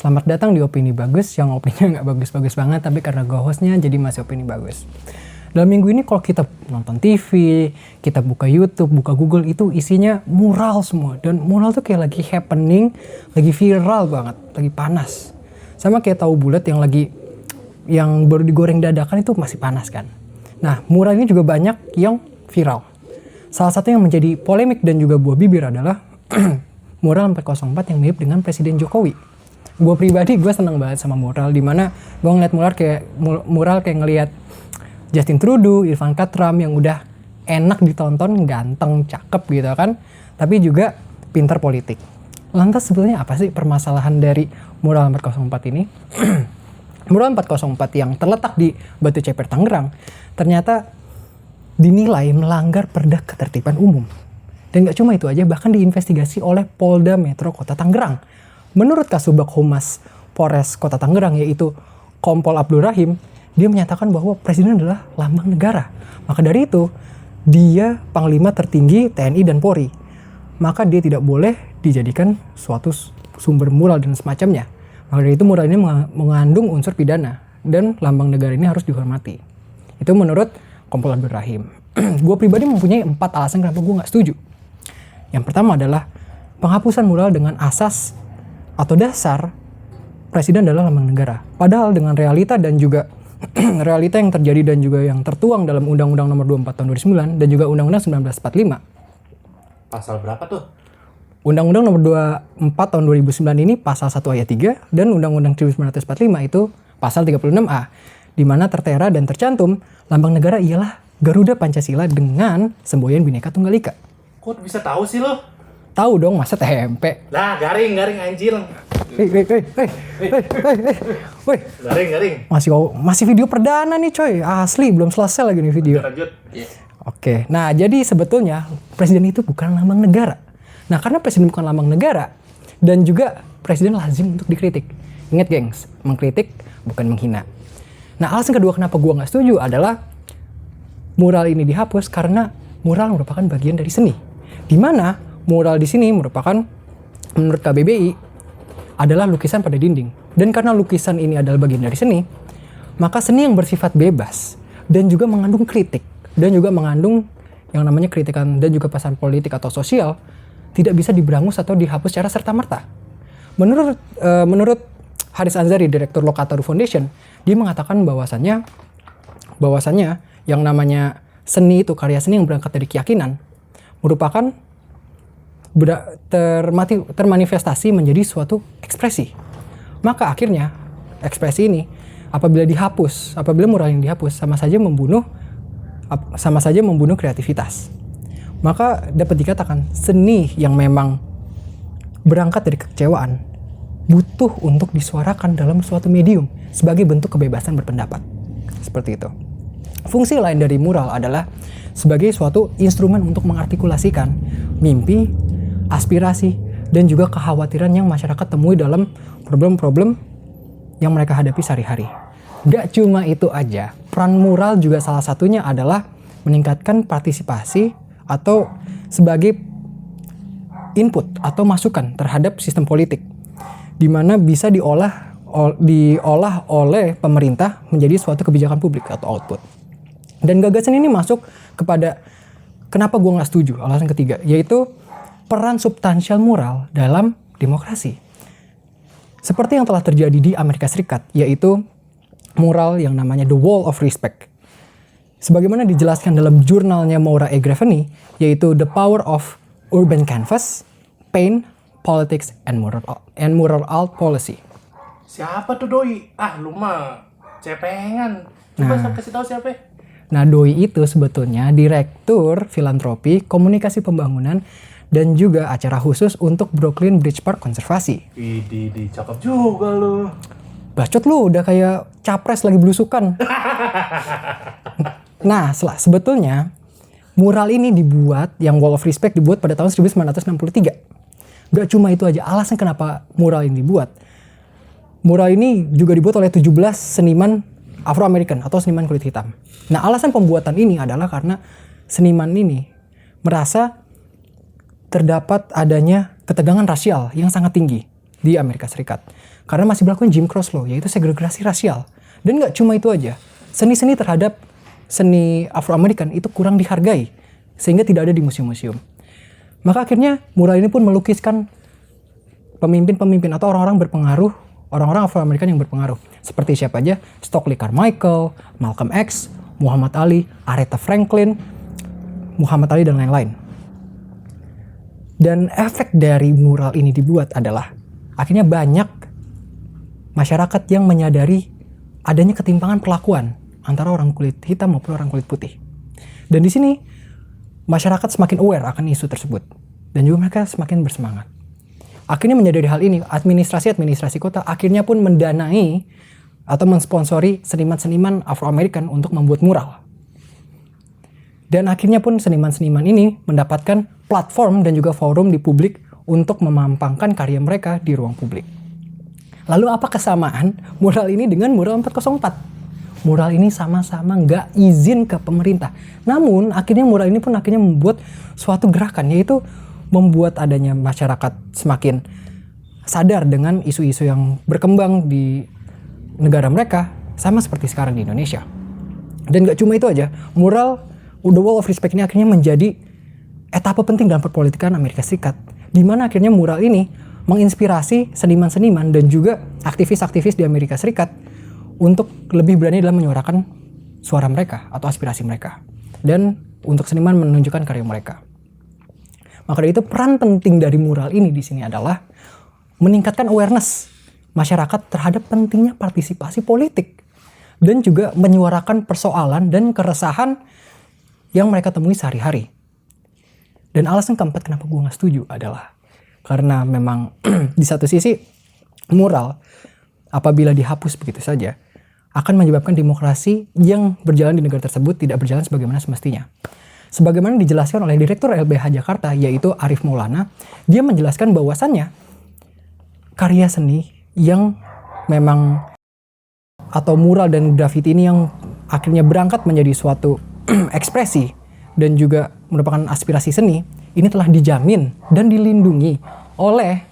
Selamat datang di Opini Bagus, yang opininya nggak bagus-bagus banget, tapi karena gue hostnya jadi masih opini bagus. Dalam minggu ini kalau kita nonton TV, kita buka YouTube, buka Google, itu isinya mural semua. Dan mural tuh kayak lagi happening, lagi viral banget, lagi panas. Sama kayak tahu bulat yang baru digoreng dadakan itu masih panas kan. Nah, mural ini juga banyak yang viral. Salah satu yang menjadi polemik dan juga buah bibir adalah mural 404 yang mirip dengan Presiden Jokowi. Gue pribadi gue seneng banget sama mural, dimana gue ngeliat mural kayak ngeliat Justin Trudeau, Ivanka Trump yang udah enak ditonton, ganteng, cakep gitu kan, tapi juga pintar politik. Lantas sebetulnya apa sih permasalahan dari mural 404 ini? Mural 404 yang terletak di Batu Ceper, Tangerang ternyata dinilai melanggar perda ketertiban umum. Dan gak cuma itu aja, bahkan diinvestigasi oleh Polda Metro Kota Tangerang. Menurut Kasubag Humas Polres Kota Tangerang, yaitu Kompol Abdul Rahim, dia menyatakan bahwa presiden adalah lambang negara. Maka dari itu, dia panglima tertinggi TNI dan Polri. Maka dia tidak boleh dijadikan suatu sumber mural dan semacamnya. Maka dari itu mural ini mengandung unsur pidana dan lambang negara ini harus dihormati. Itu menurut Kompol Abdul Rahim. Gue pribadi mempunyai 4 alasan kenapa gue gak setuju. Yang pertama adalah penghapusan mural dengan asas atau dasar presiden adalah lambang negara. Padahal dengan realita dan juga realita yang terjadi dan juga yang tertuang dalam Undang-Undang Nomor 24 Tahun 2009 dan juga Undang-Undang 1945. Pasal berapa tuh? Undang-Undang Nomor 24 Tahun 2009 ini pasal 1 ayat 3 dan Undang-Undang 1945 itu pasal 36A, di mana tertera dan tercantum lambang negara ialah Garuda Pancasila dengan semboyan Bhinneka Tunggal Ika. Kok bisa tahu sih lo? Tahu dong, masa tempe. Lah, garing anjir. Woi. Garing. Masih video perdana nih coy. Asli, belum selesai lagi nih video. Lanjut. Oke, nah jadi sebetulnya presiden itu bukan lambang negara. Nah karena presiden bukan lambang negara, dan juga presiden lazim untuk dikritik. Ingat gengs, mengkritik bukan menghina. Nah alasan kedua kenapa gua nggak setuju adalah mural ini dihapus karena mural merupakan bagian dari seni. Di mana mural di sini merupakan, menurut KBBI, adalah lukisan pada dinding. Dan karena lukisan ini adalah bagian dari seni, maka seni yang bersifat bebas dan juga mengandung kritik dan juga mengandung yang namanya kritikan dan juga pesan politik atau sosial tidak bisa diberangus atau dihapus secara serta-merta. Menurut Haris Anzari, Direktur Lokataru Foundation, dia mengatakan bahwasannya yang namanya seni itu, karya seni yang berangkat dari keyakinan, merupakan termanifestasi menjadi suatu ekspresi. Maka akhirnya ekspresi ini apabila mural yang dihapus sama saja membunuh kreativitas. Maka dapat dikatakan seni yang memang berangkat dari kekecewaan butuh untuk disuarakan dalam suatu medium sebagai bentuk kebebasan berpendapat. Seperti itu. Fungsi lain dari mural adalah sebagai suatu instrumen untuk mengartikulasikan mimpi, aspirasi, dan juga kekhawatiran yang masyarakat temui dalam problem-problem yang mereka hadapi sehari-hari. Gak cuma itu aja, peran mural juga salah satunya adalah meningkatkan partisipasi atau sebagai input atau masukan terhadap sistem politik, di mana bisa diolah oleh pemerintah menjadi suatu kebijakan publik atau output. Dan gagasan ini masuk kepada kenapa gue gak setuju, alasan ketiga, yaitu peran substansial mural dalam demokrasi. Seperti yang telah terjadi di Amerika Serikat, yaitu mural yang namanya The Wall of Respect. Sebagaimana dijelaskan dalam jurnalnya Maura E. Graveny, yaitu The Power of Urban Canvas, Paint, Politics, and Mural Art Policy. Siapa tuh Doi? Lu mah cepengan. Coba kasih tahu siapa? Nah, Doi itu sebetulnya Direktur Filantropi, Komunikasi Pembangunan, dan juga acara khusus untuk Brooklyn Bridge Park Konservasi. Di cakep juga lu. Bacot lu, udah kayak capres lagi belusukan. Nah, sebetulnya mural ini yang Wall of Respect dibuat pada tahun 1963. Gak cuma itu aja, alasan kenapa mural ini dibuat. Mural ini juga dibuat oleh 17 seniman Afro-American atau seniman kulit hitam. Nah, alasan pembuatan ini adalah karena seniman ini merasa terdapat adanya ketegangan rasial yang sangat tinggi di Amerika Serikat. Karena masih berlaku Jim Crow Law, yaitu segregasi rasial. Dan nggak cuma itu aja, seni-seni terhadap seni Afro-Amerikan itu kurang dihargai, sehingga tidak ada di museum-museum. Maka akhirnya mural ini pun melukiskan pemimpin-pemimpin atau orang-orang berpengaruh, orang-orang Afro-Amerikan yang berpengaruh. Seperti siapa aja? Stokely Carmichael, Malcolm X, Muhammad Ali, Aretha Franklin, Muhammad Ali, dan lain-lain. Dan efek dari mural ini dibuat adalah akhirnya banyak masyarakat yang menyadari adanya ketimpangan perlakuan antara orang kulit hitam maupun orang kulit putih. Dan di sini masyarakat semakin aware akan isu tersebut dan juga mereka semakin bersemangat. Akhirnya menyadari hal ini, administrasi kota akhirnya pun mendanai atau mensponsori seniman-seniman Afro-Amerikan untuk membuat mural. Dan akhirnya pun seniman-seniman ini mendapatkan platform dan juga forum di publik untuk memampangkan karya mereka di ruang publik. Lalu apa kesamaan mural ini dengan mural 404? Mural ini sama-sama nggak izin ke pemerintah. Namun akhirnya mural ini pun akhirnya membuat suatu gerakan, yaitu membuat adanya masyarakat semakin sadar dengan isu-isu yang berkembang di negara mereka, sama seperti sekarang di Indonesia. Dan gak cuma itu aja, mural The Wall of Respect ini akhirnya menjadi etapa penting dalam perpolitikan Amerika Serikat, di mana akhirnya mural ini menginspirasi seniman-seniman dan juga aktivis-aktivis di Amerika Serikat untuk lebih berani dalam menyuarakan suara mereka atau aspirasi mereka, dan untuk seniman menunjukkan karya mereka. Maka dari itu peran penting dari mural ini di sini adalah meningkatkan awareness masyarakat terhadap pentingnya partisipasi politik dan juga menyuarakan persoalan dan keresahan yang mereka temui sehari-hari. Dan alasan keempat kenapa gue gak setuju adalah karena memang di satu sisi mural apabila dihapus begitu saja akan menyebabkan demokrasi yang berjalan di negara tersebut tidak berjalan sebagaimana semestinya. Sebagaimana dijelaskan oleh Direktur LBH Jakarta, yaitu Arif Maulana, dia menjelaskan bahwasannya karya seni yang memang atau mural dan graffiti ini yang akhirnya berangkat menjadi suatu ekspresi dan juga merupakan aspirasi seni, ini telah dijamin dan dilindungi oleh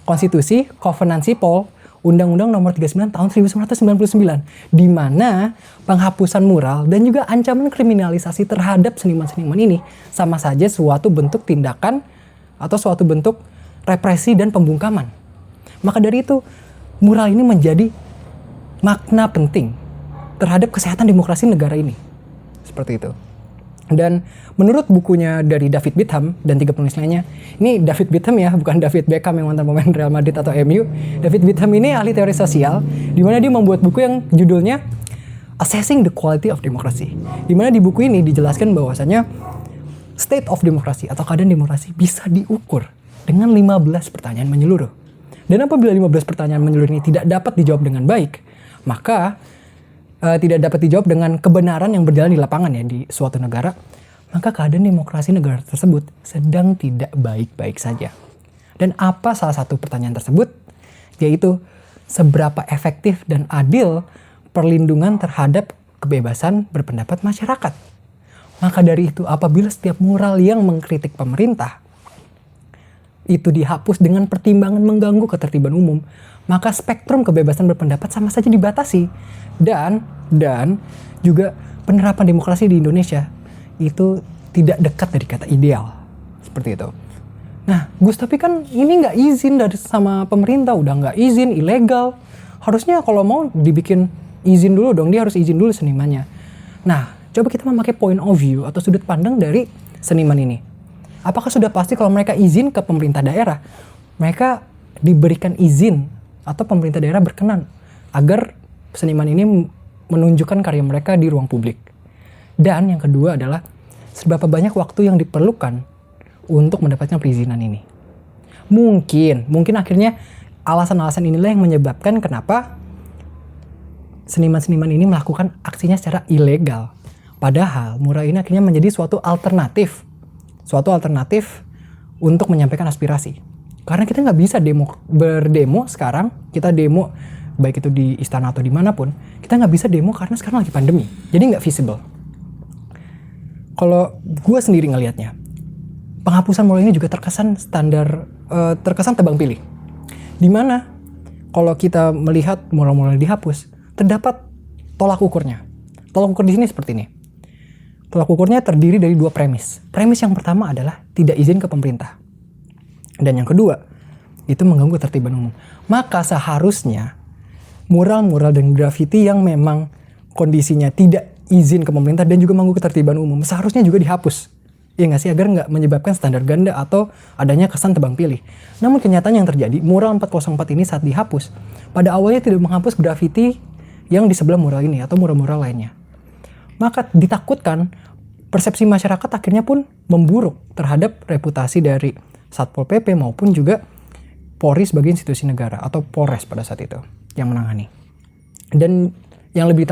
Konstitusi Covenant Sipol Undang-Undang Nomor 39 Tahun 1999, di mana penghapusan mural dan juga ancaman kriminalisasi terhadap seniman-seniman ini sama saja suatu bentuk tindakan atau suatu bentuk represi dan pembungkaman. Maka dari itu, mural ini menjadi makna penting terhadap kesehatan demokrasi negara ini. Seperti itu. Dan menurut bukunya dari David Bitham dan 3 penulis lainnya, ini David Bitham ya, bukan David Beckham yang mantan pemain Real Madrid atau MU. David Bitham ini ahli teori sosial, di mana dia membuat buku yang judulnya Assessing the Quality of Democracy. Di mana di buku ini dijelaskan bahwasanya state of demokrasi atau keadaan demokrasi bisa diukur dengan 15 pertanyaan menyeluruh. Dan apabila 15 pertanyaan menyeluruh ini tidak dapat dijawab dengan baik, maka tidak dapat dijawab dengan kebenaran yang berjalan di lapangan ya di suatu negara, maka keadaan demokrasi negara tersebut sedang tidak baik-baik saja. Dan apa salah satu pertanyaan tersebut? Yaitu seberapa efektif dan adil perlindungan terhadap kebebasan berpendapat masyarakat. Maka dari itu apabila setiap mural yang mengkritik pemerintah itu dihapus dengan pertimbangan mengganggu ketertiban umum, maka spektrum kebebasan berpendapat sama saja dibatasi. Dan juga penerapan demokrasi di Indonesia itu tidak dekat dari kata ideal. Seperti itu. Nah, Gus, tapi kan ini nggak izin dari sama pemerintah, udah nggak izin, ilegal. Harusnya kalau mau dibikin izin dulu dong, dia harus izin dulu senimannya. Nah, coba kita memakai point of view atau sudut pandang dari seniman ini. Apakah sudah pasti kalau mereka izin ke pemerintah daerah, mereka diberikan izin atau pemerintah daerah berkenan agar seniman ini menunjukkan karya mereka di ruang publik? Dan yang kedua adalah seberapa banyak waktu yang diperlukan untuk mendapatkan perizinan ini. Mungkin akhirnya alasan-alasan inilah yang menyebabkan kenapa seniman-seniman ini melakukan aksinya secara ilegal. Padahal mural ini akhirnya menjadi suatu alternatif untuk menyampaikan aspirasi. Karena kita nggak bisa berdemo sekarang, kita demo baik itu di istana atau dimanapun, kita nggak bisa demo karena sekarang lagi pandemi, jadi nggak visible. Kalau gue sendiri ngelihatnya, penghapusan mural ini juga terkesan tebang pilih. Dimana kalau kita melihat moral-moral dihapus, terdapat tolak ukurnya. Tolak ukur di sini seperti ini. Tolak ukurnya terdiri dari 2 premis. Premis yang pertama adalah tidak izin ke pemerintah. Dan yang kedua, itu mengganggu ketertiban umum. Maka seharusnya mural-mural dan grafiti yang memang kondisinya tidak izin ke pemerintah dan juga mengganggu ketertiban umum, seharusnya juga dihapus. Iya nggak sih, agar nggak menyebabkan standar ganda atau adanya kesan tebang pilih. Namun kenyataan yang terjadi, mural 404 ini saat dihapus, pada awalnya tidak menghapus grafiti yang di sebelah mural ini atau mural-mural lainnya. Maka ditakutkan persepsi masyarakat akhirnya pun memburuk terhadap reputasi dari Satpol PP maupun juga Polri sebagai institusi negara atau Polres pada saat itu yang menangani. Dan yang lebih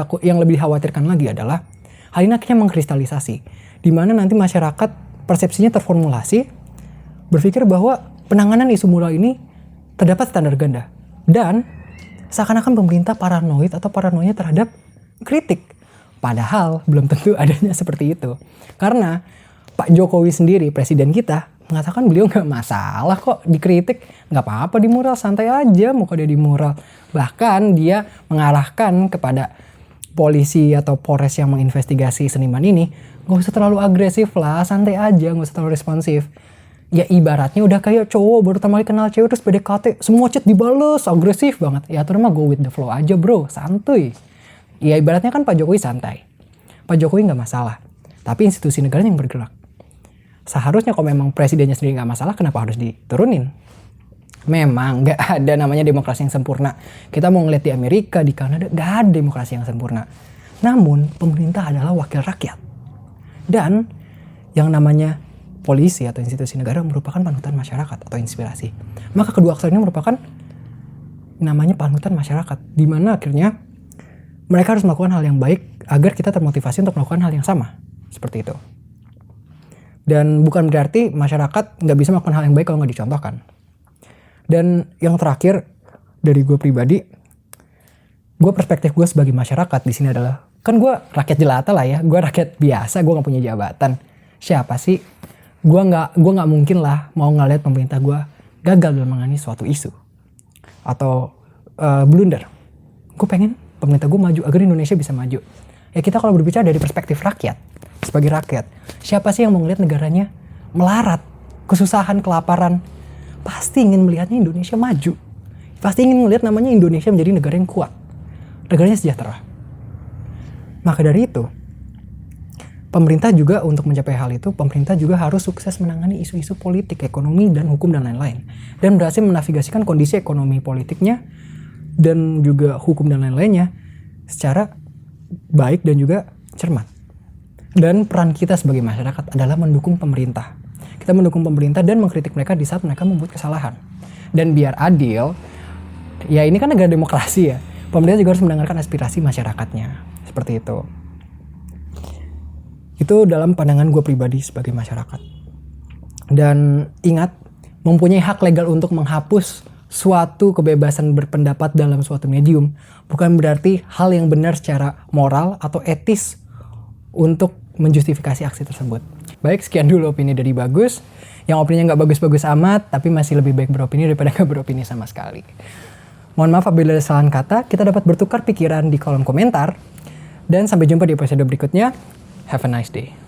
dikhawatirkan lagi adalah hal ini akhirnya mengkristalisasi, di mana nanti masyarakat persepsinya terformulasi berpikir bahwa penanganan isu mural ini terdapat standar ganda dan seakan-akan pemerintah paranoid atau paranoia terhadap kritik. Padahal belum tentu adanya seperti itu. Karena Pak Jokowi sendiri, presiden kita, mengatakan beliau nggak masalah kok dikritik, nggak apa-apa di mural, santai aja muka dia di mural. Bahkan dia mengarahkan kepada polisi atau Polres yang menginvestigasi seniman ini, nggak usah terlalu agresif lah, santai aja, nggak usah terlalu responsif. Ya ibaratnya udah kayak cowok baru pertama kali kenal cewek terus PDKT, semua chat dibales, agresif banget. Ya terus mah go with the flow aja bro, santuy. Ya ibaratnya kan Pak Jokowi santai. Pak Jokowi nggak masalah, tapi institusi negara yang bergerak. Seharusnya kalau memang presidennya sendiri nggak masalah, kenapa harus diturunin? Memang nggak ada namanya demokrasi yang sempurna. Kita mau ngeliat di Amerika, di Kanada, nggak ada demokrasi yang sempurna. Namun pemerintah adalah wakil rakyat. Dan yang namanya polisi atau institusi negara merupakan panutan masyarakat atau inspirasi. Maka kedua aktor ini merupakan namanya panutan masyarakat. Di mana akhirnya mereka harus melakukan hal yang baik agar kita termotivasi untuk melakukan hal yang sama. Seperti itu. Dan bukan berarti masyarakat nggak bisa melakukan hal yang baik kalau nggak dicontohkan. Dan yang terakhir dari gue pribadi, perspektif gue sebagai masyarakat di sini adalah, kan gue rakyat jelata lah ya, gue rakyat biasa, gue nggak punya jabatan. Siapa sih? Gue nggak mungkin lah mau ngeliat pemerintah gue gagal dalam menangani suatu isu atau blunder. Gue pengen pemerintah gue maju agar Indonesia bisa maju. Ya kita kalau berbicara dari perspektif rakyat, sebagai rakyat, siapa sih yang mau ngeliat negaranya melarat, kesusahan, kelaparan? Pasti ingin melihatnya Indonesia maju. Pasti ingin melihat namanya Indonesia menjadi negara yang kuat. Negaranya sejahtera. Maka dari itu, pemerintah juga untuk mencapai hal itu, pemerintah juga harus sukses menangani isu-isu politik, ekonomi, dan hukum, dan lain-lain. Dan berhasil menavigasikan kondisi ekonomi politiknya, dan juga hukum dan lain-lainnya secara baik dan juga cermat. Dan peran kita sebagai masyarakat adalah mendukung pemerintah. Kita mendukung pemerintah dan mengkritik mereka di saat mereka membuat kesalahan. Dan biar adil, ya ini kan negara demokrasi ya, pemerintah juga harus mendengarkan aspirasi masyarakatnya. Seperti itu. Itu dalam pandangan gue pribadi sebagai masyarakat. Dan ingat, mempunyai hak legal untuk menghapus suatu kebebasan berpendapat dalam suatu medium bukan berarti hal yang benar secara moral atau etis untuk menjustifikasi aksi tersebut. Baik, sekian dulu opini dari Bagus. Yang opininya nggak bagus-bagus amat, tapi masih lebih baik beropini daripada nggak beropini sama sekali. Mohon maaf apabila ada kesalahan kata, kita dapat bertukar pikiran di kolom komentar. Dan sampai jumpa di episode berikutnya. Have a nice day.